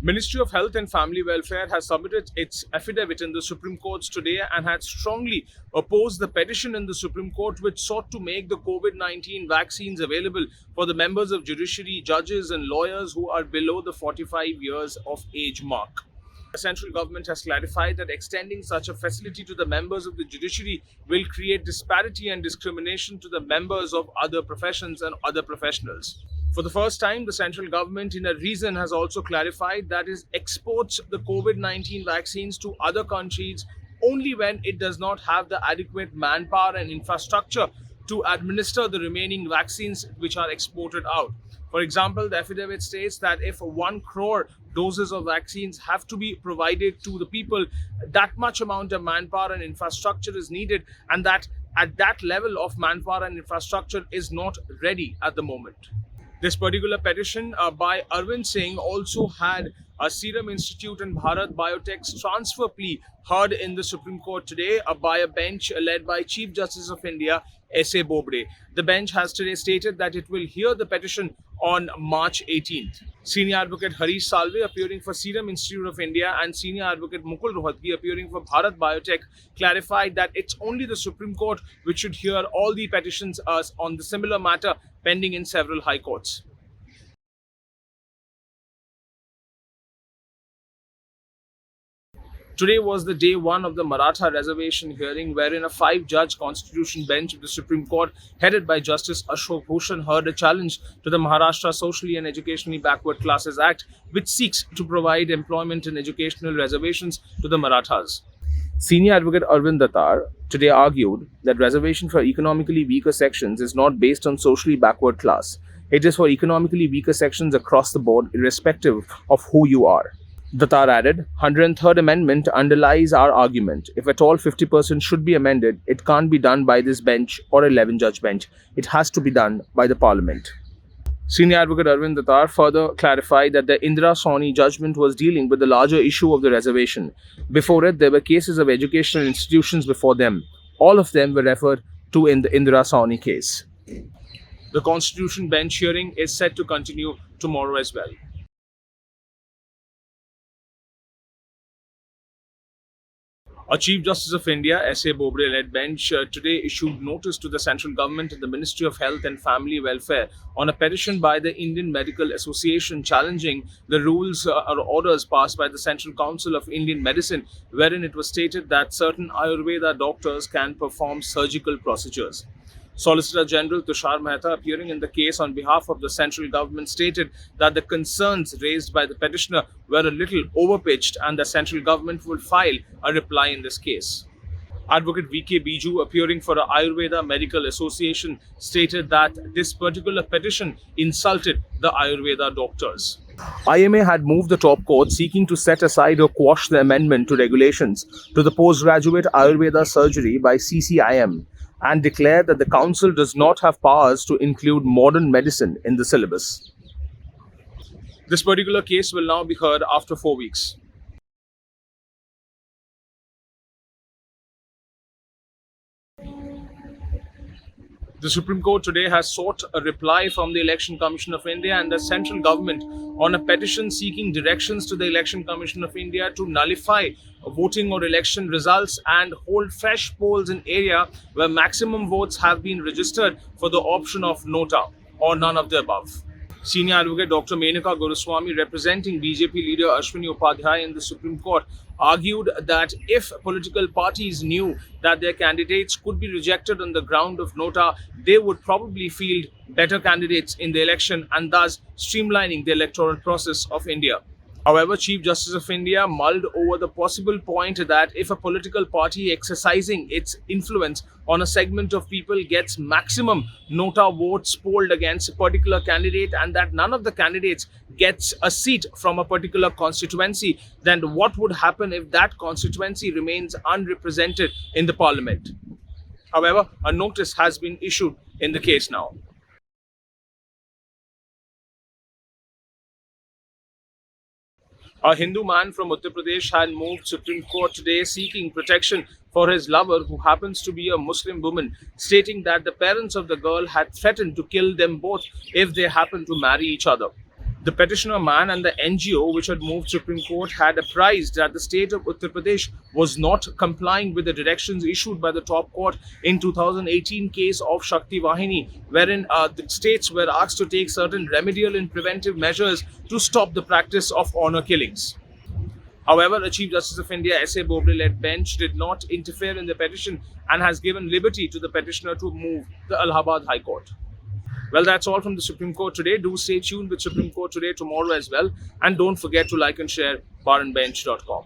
Ministry of Health and Family Welfare has submitted its affidavit in the Supreme Court today and had strongly opposed the petition in the Supreme Court which sought to make the COVID-19 vaccines available for the members of judiciary, judges and lawyers who are below the 45 years of age mark. The central government has clarified that extending such a facility to the members of the judiciary will create disparity and discrimination to the members of other professions and other professionals. For the first time, the central government in a reason has also clarified that it exports the COVID-19 vaccines to other countries only when it does not have the adequate manpower and infrastructure to administer the remaining vaccines which are exported out. For example, the affidavit states that if 1 crore doses of vaccines have to be provided to the people, that much amount of manpower and infrastructure is needed, and that at that level of manpower and infrastructure is not ready at the moment. This particular petition by Arvind Singh also had a Serum Institute and Bharat Biotech's transfer plea heard in the Supreme Court today by a bench led by Chief Justice of India, S.A. Bobde. The bench has today stated that it will hear the petition on March 18th. Senior Advocate Harish Salve, appearing for Serum Institute of India, and Senior Advocate Mukul Rohatgi, appearing for Bharat Biotech, clarified that it's only the Supreme Court which should hear all the petitions on the similar matter pending in several high courts. Today was the day one of the Maratha reservation hearing, wherein a 5-judge constitution bench of the Supreme Court, headed by Justice Ashok Bhushan, heard a challenge to the Maharashtra Socially and Educationally Backward Classes Act, which seeks to provide employment and educational reservations to the Marathas. Senior Advocate Arvind Datar today argued that reservation for economically weaker sections is not based on socially backward class. It is for economically weaker sections across the board, irrespective of who you are. Datar added, 103rd Amendment underlies our argument. If at all 50% should be amended, it can't be done by this bench or 11-judge bench. It has to be done by the Parliament. Senior Advocate Arvind Datar further clarified that the Indira Sawhney judgment was dealing with the larger issue of the reservation. Before it, there were cases of educational institutions before them. All of them were referred to in the Indira Sawhney case. The Constitution bench hearing is set to continue tomorrow as well. A Chief Justice of India, S.A. Bobde-led bench today issued notice to the central government and the Ministry of Health and Family Welfare on a petition by the Indian Medical Association challenging the rules or orders passed by the Central Council of Indian Medicine, wherein it was stated that certain Ayurveda doctors can perform surgical procedures. Solicitor General Tushar Mehta, appearing in the case on behalf of the central government, stated that the concerns raised by the petitioner were a little overpitched and the central government will file a reply in this case. Advocate V.K. Biju, appearing for the Ayurveda Medical Association, stated that this particular petition insulted the Ayurveda doctors. IMA had moved the top court seeking to set aside or quash the amendment to regulations to the postgraduate Ayurveda surgery by CCIM, and declared that the council does not have powers to include modern medicine in the syllabus. This particular case will now be heard after 4 weeks. The Supreme Court today has sought a reply from the Election Commission of India and the central government on a petition seeking directions to the Election Commission of India to nullify voting or election results and hold fresh polls in area where maximum votes have been registered for the option of nota or none of the above. Senior Advocate Dr. Menaka Guruswamy, representing BJP leader Ashwini Upadhyay in the Supreme Court, argued that if political parties knew that their candidates could be rejected on the ground of nota, they would probably field better candidates in the election and thus streamlining the electoral process of India. However, Chief Justice of India mulled over the possible point that if a political party exercising its influence on a segment of people gets maximum nota votes polled against a particular candidate and that none of the candidates gets a seat from a particular constituency, then what would happen if that constituency remains unrepresented in the parliament? However, a notice has been issued in the case now. A Hindu man from Uttar Pradesh had moved Supreme Court today seeking protection for his lover, who happens to be a Muslim woman, stating that the parents of the girl had threatened to kill them both if they happened to marry each other. The petitioner man and the NGO which had moved Supreme Court had apprised that the state of Uttar Pradesh was not complying with the directions issued by the top court in 2018 case of Shakti Vahini, wherein the states were asked to take certain remedial and preventive measures to stop the practice of honor killings. However, a Chief Justice of India S.A. Bobde-led bench did not interfere in the petition and has given liberty to the petitioner to move the Allahabad High Court. Well, that's all from the Supreme Court today. Do stay tuned with Supreme Court Today tomorrow as well. And don't forget to like and share barandbench.com.